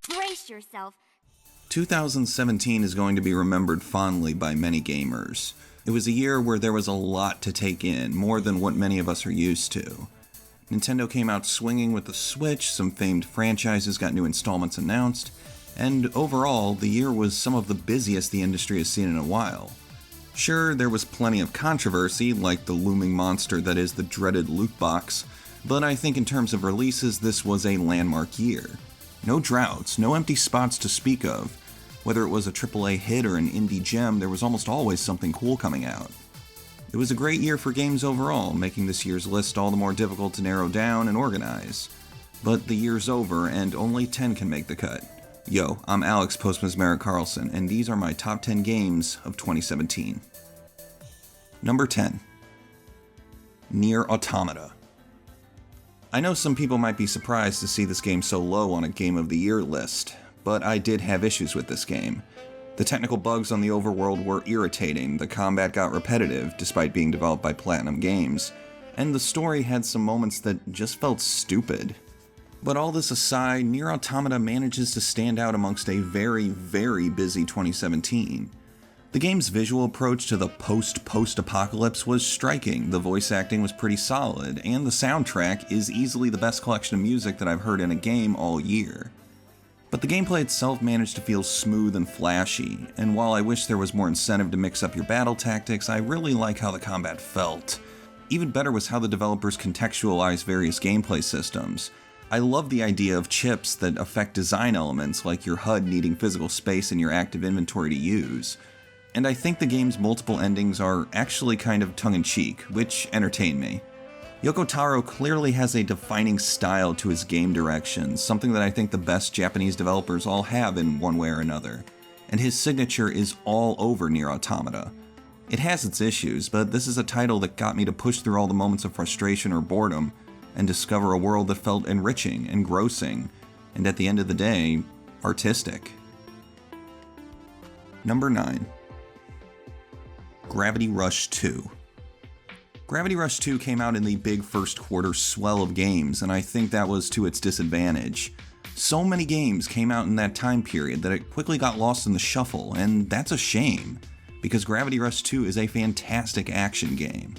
Brace yourself. 2017 is going to be remembered fondly by many gamers. It was a year where there was a lot to take in, more than what many of us are used to. Nintendo came out swinging with the Switch, some famed franchises got new installments announced, and overall, the year was some of the busiest the industry has seen in a while. Sure, there was plenty of controversy, like the looming monster that is the dreaded loot box, but I think in terms of releases, this was a landmark year. No droughts, no empty spots to speak of. Whether it was a AAA hit or an indie gem, there was almost always something cool coming out. It was a great year for games overall, making this year's list all the more difficult to narrow down and organize. But the year's over, and only 10 can make the cut. Yo, I'm Alex PostMesmeric Carlson, and these are my top 10 games of 2017. Number 10. Nier Automata. I know some people might be surprised to see this game so low on a Game of the Year list, but I did have issues with this game. The technical bugs on the overworld were irritating, the combat got repetitive despite being developed by PlatinumGames, and the story had some moments that just felt stupid. But all this aside, Nier Automata manages to stand out amongst a very, very busy 2017. The game's visual approach to the post-apocalypse was striking, the voice acting was pretty solid, and the soundtrack is easily the best collection of music that I've heard in a game all year. But the gameplay itself managed to feel smooth and flashy, and while I wish there was more incentive to mix up your battle tactics, I really like how the combat felt. Even better was how the developers contextualized various gameplay systems. I love the idea of chips that affect design elements like your HUD needing physical space in your active inventory to use. And I think the game's multiple endings are actually kind of tongue-in-cheek, which entertain me. Yoko Taro clearly has a defining style to his game direction, something that I think the best Japanese developers all have in one way or another, and his signature is all over Nier Automata. It has its issues, but this is a title that got me to push through all the moments of frustration or boredom and discover a world that felt enriching, engrossing, and at the end of the day, artistic. Number 9. Gravity Rush 2. Gravity Rush 2 came out in the big first quarter swell of games, and I think that was to its disadvantage. So many games came out in that time period that it quickly got lost in the shuffle, and that's a shame, because Gravity Rush 2 is a fantastic action game.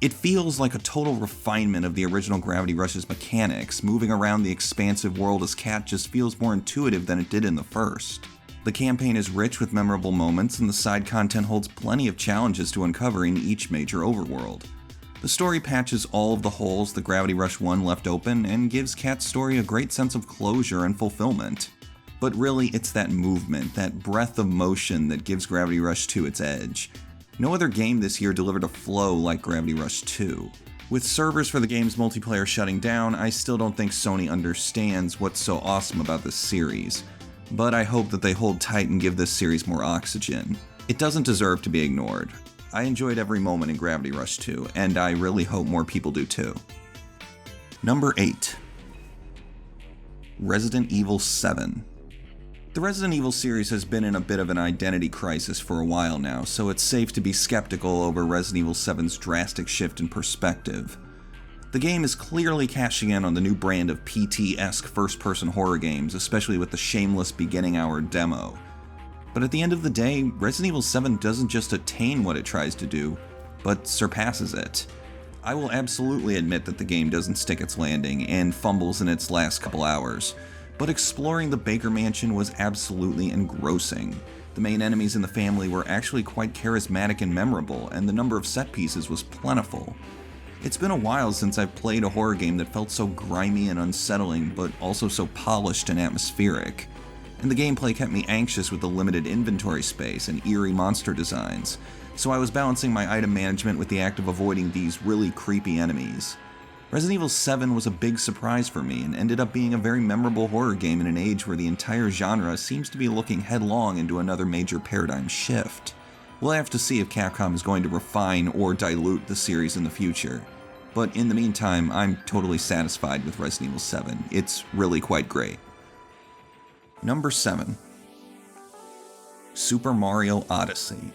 It feels like a total refinement of the original Gravity Rush's mechanics. Moving around the expansive world as Cat just feels more intuitive than it did in the first. The campaign is rich with memorable moments, and the side content holds plenty of challenges to uncover in each major overworld. The story patches all of the holes that Gravity Rush 1 left open and gives Cat's story a great sense of closure and fulfillment. But really, it's that movement, that breadth of motion that gives Gravity Rush 2 its edge. No other game this year delivered a flow like Gravity Rush 2. With servers for the game's multiplayer shutting down, I still don't think Sony understands what's so awesome about this series. But I hope that they hold tight and give this series more oxygen. It doesn't deserve to be ignored. I enjoyed every moment in Gravity Rush 2, and I really hope more people do too. Number 8. Resident Evil 7. The Resident Evil series has been in a bit of an identity crisis for a while now, so it's safe to be skeptical over Resident Evil 7's drastic shift in perspective. The game is clearly cashing in on the new brand of PT-esque first-person horror games, especially with the shameless beginning hour demo. But at the end of the day, Resident Evil 7 doesn't just attain what it tries to do, but surpasses it. I will absolutely admit that the game doesn't stick its landing and fumbles in its last couple hours, but exploring the Baker Mansion was absolutely engrossing. The main enemies in the family were actually quite charismatic and memorable, and the number of set pieces was plentiful. It's been a while since I've played a horror game that felt so grimy and unsettling, but also so polished and atmospheric. And the gameplay kept me anxious with the limited inventory space and eerie monster designs, so I was balancing my item management with the act of avoiding these really creepy enemies. Resident Evil 7 was a big surprise for me and ended up being a very memorable horror game in an age where the entire genre seems to be looking headlong into another major paradigm shift. We'll have to see if Capcom is going to refine or dilute the series in the future. But in the meantime, I'm totally satisfied with Resident Evil 7. It's really quite great. Number 7. Super Mario Odyssey.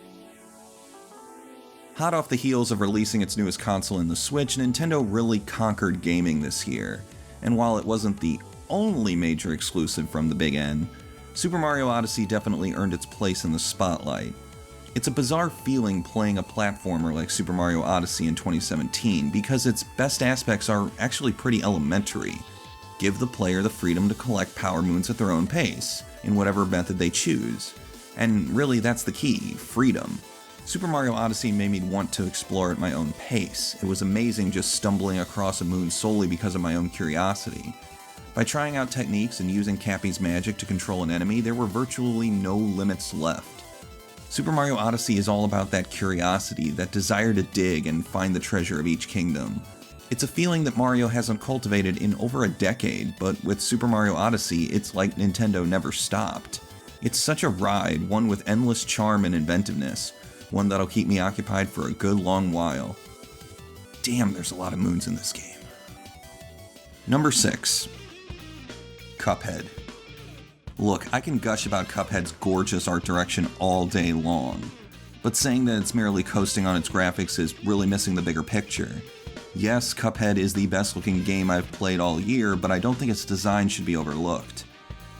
Hot off the heels of releasing its newest console in the Switch, Nintendo really conquered gaming this year. and while it wasn't the only major exclusive from the Big N, Super Mario Odyssey definitely earned its place in the spotlight. It's a bizarre feeling playing a platformer like Super Mario Odyssey in 2017 because its best aspects are actually pretty elementary. Give the player the freedom to collect power moons at their own pace, in whatever method they choose. And really, that's the key, freedom. Super Mario Odyssey made me want to explore at my own pace. It was amazing just stumbling across a moon solely because of my own curiosity. By trying out techniques and using Cappy's magic to control an enemy, there were virtually no limits left. Super Mario Odyssey is all about that curiosity, that desire to dig and find the treasure of each kingdom. It's a feeling that Mario hasn't cultivated in over a decade, but with Super Mario Odyssey, it's like Nintendo never stopped. It's such a ride, one with endless charm and inventiveness, one that'll keep me occupied for a good long while. Damn, there's a lot of moons in this game. Number 6. Cuphead. Look, I can gush about Cuphead's gorgeous art direction all day long, but saying that it's merely coasting on its graphics is really missing the bigger picture. Yes, Cuphead is the best looking game I've played all year, but I don't think its design should be overlooked.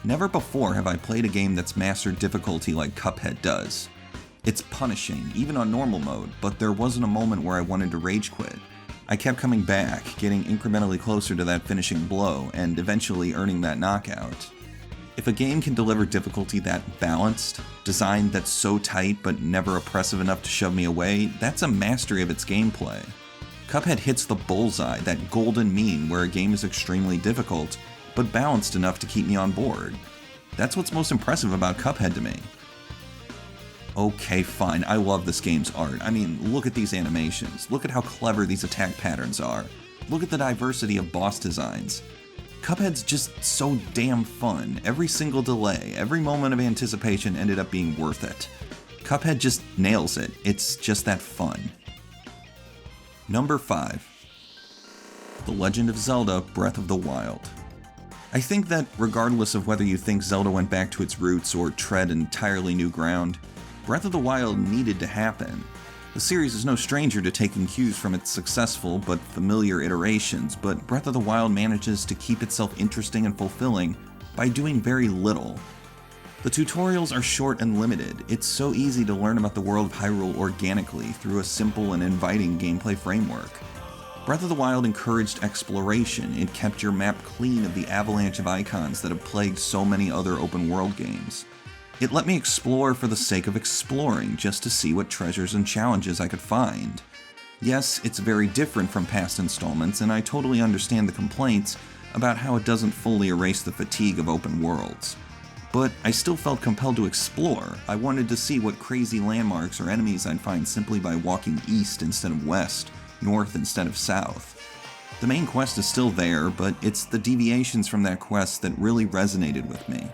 Never before have I played a game that's mastered difficulty like Cuphead does. It's punishing, even on normal mode, but there wasn't a moment where I wanted to rage quit. I kept coming back, getting incrementally closer to that finishing blow, and eventually earning that knockout. If a game can deliver difficulty that balanced, design that's so tight but never oppressive enough to shove me away, that's a mastery of its gameplay. Cuphead hits the bullseye, that golden mean where a game is extremely difficult, but balanced enough to keep me on board. That's what's most impressive about Cuphead to me. Okay, fine, I love this game's art. I mean, look at these animations, look at how clever these attack patterns are, look at the diversity of boss designs. Cuphead's just so damn fun. Every single delay, every moment of anticipation ended up being worth it. Cuphead just nails it. It's just that fun. Number 5. The Legend of Zelda: Breath of the Wild. I think that regardless of whether you think Zelda went back to its roots or tread entirely new ground, Breath of the Wild needed to happen. The series is no stranger to taking cues from its successful but familiar iterations, but Breath of the Wild manages to keep itself interesting and fulfilling by doing very little. The tutorials are short and limited. It's so easy to learn about the world of Hyrule organically through a simple and inviting gameplay framework. Breath of the Wild encouraged exploration. It kept your map clean of the avalanche of icons that have plagued so many other open world games. It let me explore for the sake of exploring, just to see what treasures and challenges I could find. Yes, it's very different from past installments, and I totally understand the complaints about how it doesn't fully erase the fatigue of open worlds. But I still felt compelled to explore. I wanted to see what crazy landmarks or enemies I'd find simply by walking east instead of west, north instead of south. The main quest is still there, but it's the deviations from that quest that really resonated with me.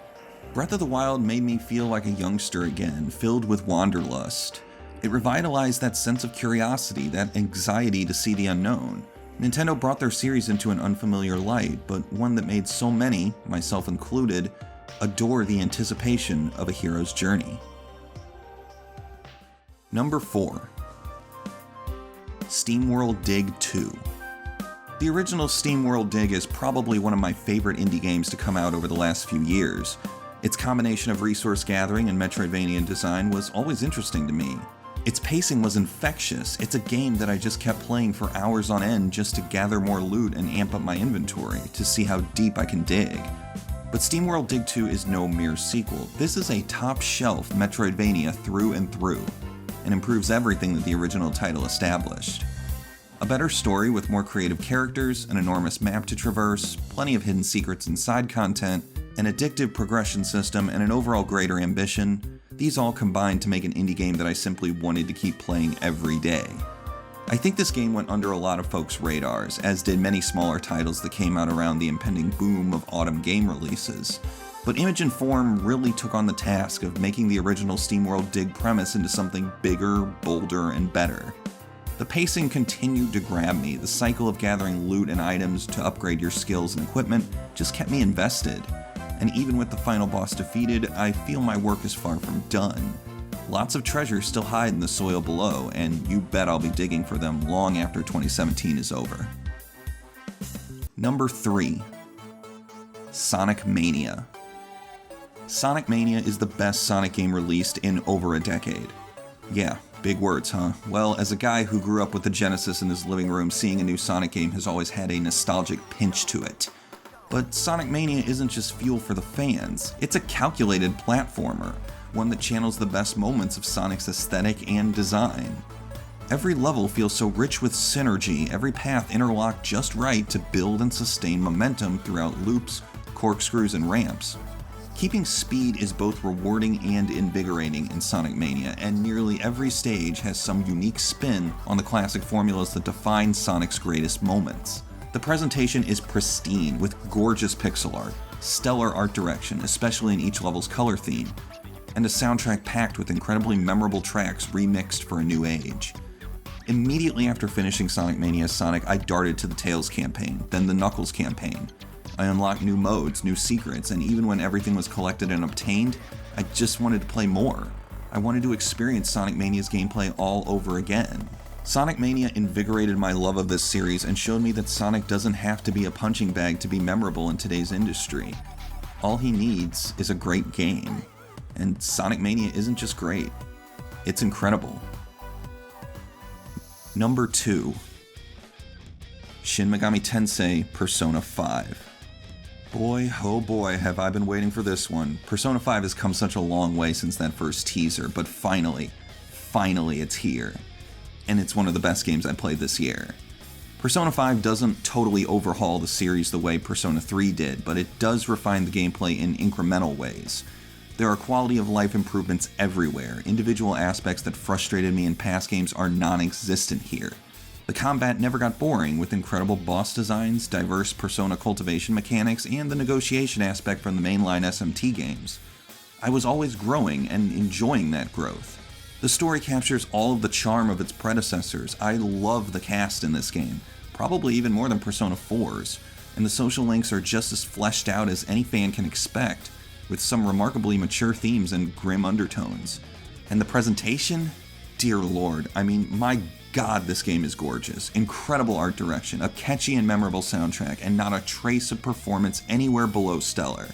Breath of the Wild made me feel like a youngster again, filled with wanderlust. It revitalized that sense of curiosity, that anxiety to see the unknown. Nintendo brought their series into an unfamiliar light, but one that made so many, myself included, adore the anticipation of a hero's journey. Number 4. Steamworld Dig 2. The original Steamworld Dig is probably one of my favorite indie games to come out over the last few years. Its combination of resource gathering and Metroidvania design was always interesting to me. Its pacing was infectious. It's a game that I just kept playing for hours on end just to gather more loot and amp up my inventory, to see how deep I can dig. But Steamworld Dig 2 is no mere sequel. This is a top-shelf Metroidvania through and through, and improves everything that the original title established. A better story with more creative characters, an enormous map to traverse, plenty of hidden secrets and side content, an addictive progression system, and an overall greater ambition, these all combined to make an indie game that I simply wanted to keep playing every day. I think this game went under a lot of folks' radars, as did many smaller titles that came out around the impending boom of autumn game releases. But Image and Form really took on the task of making the original Steamworld Dig premise into something bigger, bolder, and better. The pacing continued to grab me. The cycle of gathering loot and items to upgrade your skills and equipment just kept me invested. And even with the final boss defeated, I feel my work is far from done. Lots of treasures still hide in the soil below, and you bet I'll be digging for them long after 2017 is over. Number 3. Sonic Mania. Sonic Mania is the best Sonic game released in over a decade. Yeah, big words, huh? Well, as a guy who grew up with the Genesis in his living room, seeing a new Sonic game has always had a nostalgic pinch to it. But Sonic Mania isn't just fuel for the fans, it's a calculated platformer, one that channels the best moments of Sonic's aesthetic and design. Every level feels so rich with synergy, every path interlocked just right to build and sustain momentum throughout loops, corkscrews, and ramps. Keeping speed is both rewarding and invigorating in Sonic Mania, and nearly every stage has some unique spin on the classic formulas that define Sonic's greatest moments. The presentation is pristine, with gorgeous pixel art, stellar art direction, especially in each level's color theme, and a soundtrack packed with incredibly memorable tracks remixed for a new age. Immediately after finishing Sonic Mania Sonic, I darted to the Tails campaign, then the Knuckles campaign. I unlocked new modes, new secrets, and even when everything was collected and obtained, I just wanted to play more. I wanted to experience Sonic Mania's gameplay all over again. Sonic Mania invigorated my love of this series and showed me that Sonic doesn't have to be a punching bag to be memorable in today's industry. All he needs is a great game. And Sonic Mania isn't just great, it's incredible. Number 2. Shin Megami Tensei Persona 5. Boy, oh boy, have I been waiting for this one. Persona 5 has come such a long way since that first teaser, but finally it's here. And it's one of the best games I played this year. Persona 5 doesn't totally overhaul the series the way Persona 3 did, but it does refine the gameplay in incremental ways. There are quality of life improvements everywhere. Individual aspects that frustrated me in past games are non-existent here. The combat never got boring, with incredible boss designs, diverse persona cultivation mechanics, and the negotiation aspect from the mainline SMT games. I was always growing and enjoying that growth. The story captures all of the charm of its predecessors. I love the cast in this game, probably even more than Persona 4's, and the social links are just as fleshed out as any fan can expect, with some remarkably mature themes and grim undertones. And the presentation? Dear Lord, I mean, my God, this game is gorgeous. Incredible art direction, a catchy and memorable soundtrack, and not a trace of performance anywhere below stellar.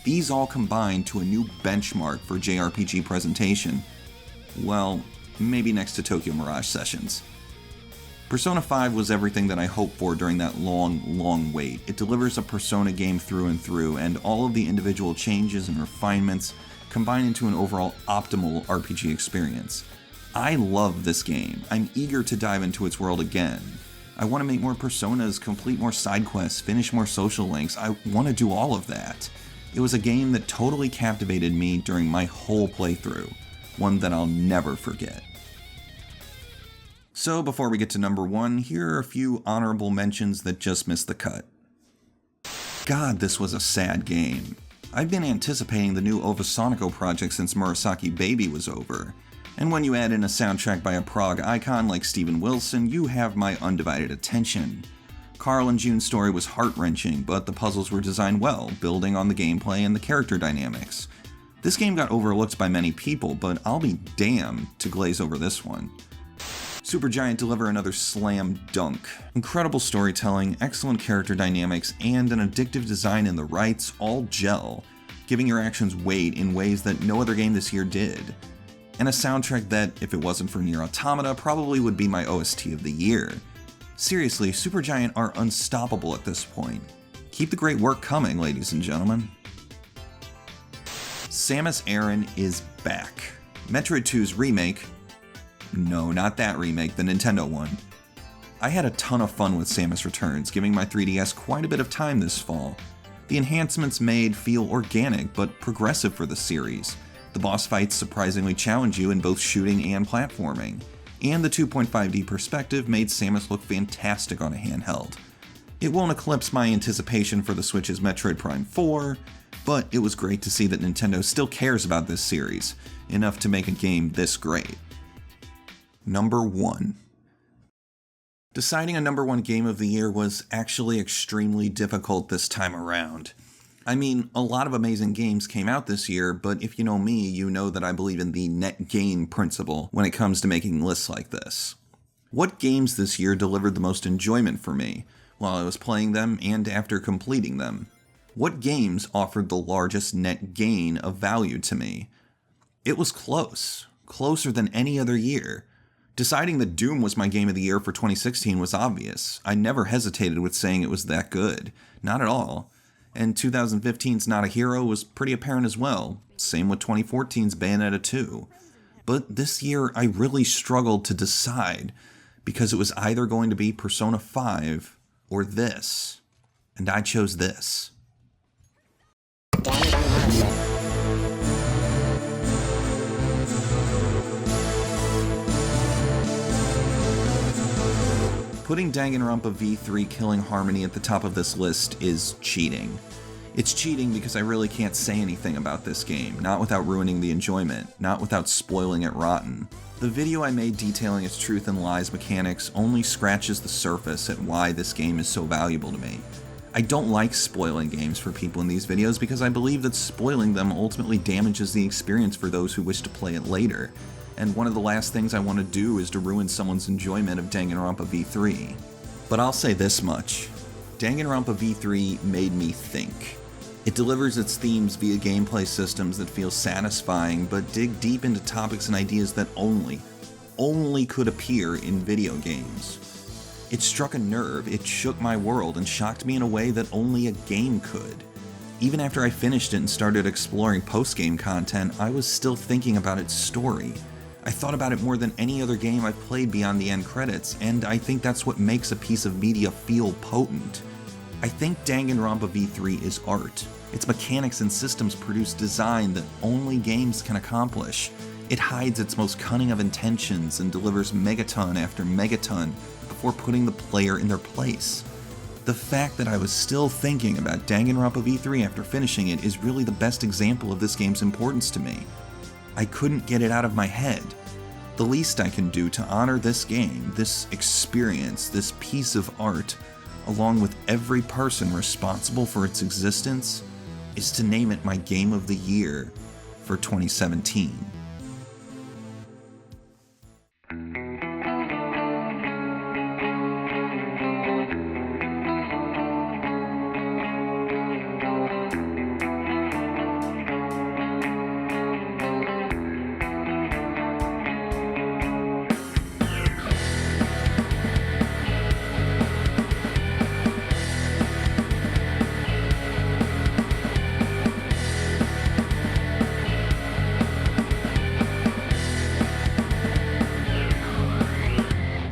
These all combine to a new benchmark for JRPG presentation. Well, maybe next to Tokyo Mirage Sessions. Persona 5 was everything that I hoped for during that long wait. It delivers a Persona game through and through, and all of the individual changes and refinements combine into an overall optimal RPG experience. I love this game. I'm eager to dive into its world again. I want to make more Personas, complete more side quests, finish more social links. I want to do all of that. It was a game that totally captivated me during my whole playthrough, one that I'll never forget. So before we get to number 1, here are a few honorable mentions that just missed the cut. God, this was a sad game. I've been anticipating the new Ovasonico project since Murasaki Baby was over. And when you add in a soundtrack by a prog icon like Steven Wilson, you have my undivided attention. Carl and June's story was heart-wrenching, but the puzzles were designed well, building on the gameplay and the character dynamics. This game got overlooked by many people, but I'll be damned to glaze over this one. Supergiant deliver another slam dunk. Incredible storytelling, excellent character dynamics, and an addictive design in the rights all gel, giving your actions weight in ways that no other game this year did. And a soundtrack that, if it wasn't for Nier Automata, probably would be my OST of the year. Seriously, Supergiant are unstoppable at this point. Keep the great work coming, ladies and gentlemen. Samus Aran is back. Metroid 2's remake... No, not that remake, the Nintendo one. I had a ton of fun with Samus Returns, giving my 3DS quite a bit of time this fall. The enhancements made feel organic, but progressive for the series. The boss fights surprisingly challenge you in both shooting and platforming, and the 2.5D perspective made Samus look fantastic on a handheld. It won't eclipse my anticipation for the Switch's Metroid Prime 4, but it was great to see that Nintendo still cares about this series, enough to make a game this great. Number 1. Deciding a number 1 game of the year was actually extremely difficult this time around. I mean, a lot of amazing games came out this year, but if you know me, you know that I believe in the net gain principle when it comes to making lists like this. What games this year delivered the most enjoyment for me, while I was playing them and after completing them? What games offered the largest net gain of value to me? It was close. Closer than any other year. Deciding that Doom was my game of the year for 2016 was obvious. I never hesitated with saying it was that good. Not at all. And 2015's Not a Hero was pretty apparent as well. Same with 2014's Bayonetta 2. But this year I really struggled to decide, because it was either going to be Persona 5 or this. And I chose this. Putting Danganronpa V3 Killing Harmony at the top of this list is cheating. It's cheating because I really can't say anything about this game, not without ruining the enjoyment, not without spoiling it rotten. The video I made detailing its truth and lies mechanics only scratches the surface at why this game is so valuable to me. I don't like spoiling games for people in these videos because I believe that spoiling them ultimately damages the experience for those who wish to play it later. And one of the last things I want to do is to ruin someone's enjoyment of Danganronpa V3. But I'll say this much. Danganronpa V3 made me think. It delivers its themes via gameplay systems that feel satisfying, but dig deep into topics and ideas that only could appear in video games. It struck a nerve, it shook my world, and shocked me in a way that only a game could. Even after I finished it and started exploring post-game content, I was still thinking about its story. I thought about it more than any other game I've played beyond the end credits, and I think that's what makes a piece of media feel potent. I think Danganronpa V3 is art. Its mechanics and systems produce design that only games can accomplish. It hides its most cunning of intentions and delivers megaton after megaton before putting the player in their place. The fact that I was still thinking about Danganronpa V3 after finishing it is really the best example of this game's importance to me. I couldn't get it out of my head. The least I can do to honor this game, this experience, this piece of art, along with every person responsible for its existence, is to name it my Game of the Year for 2017.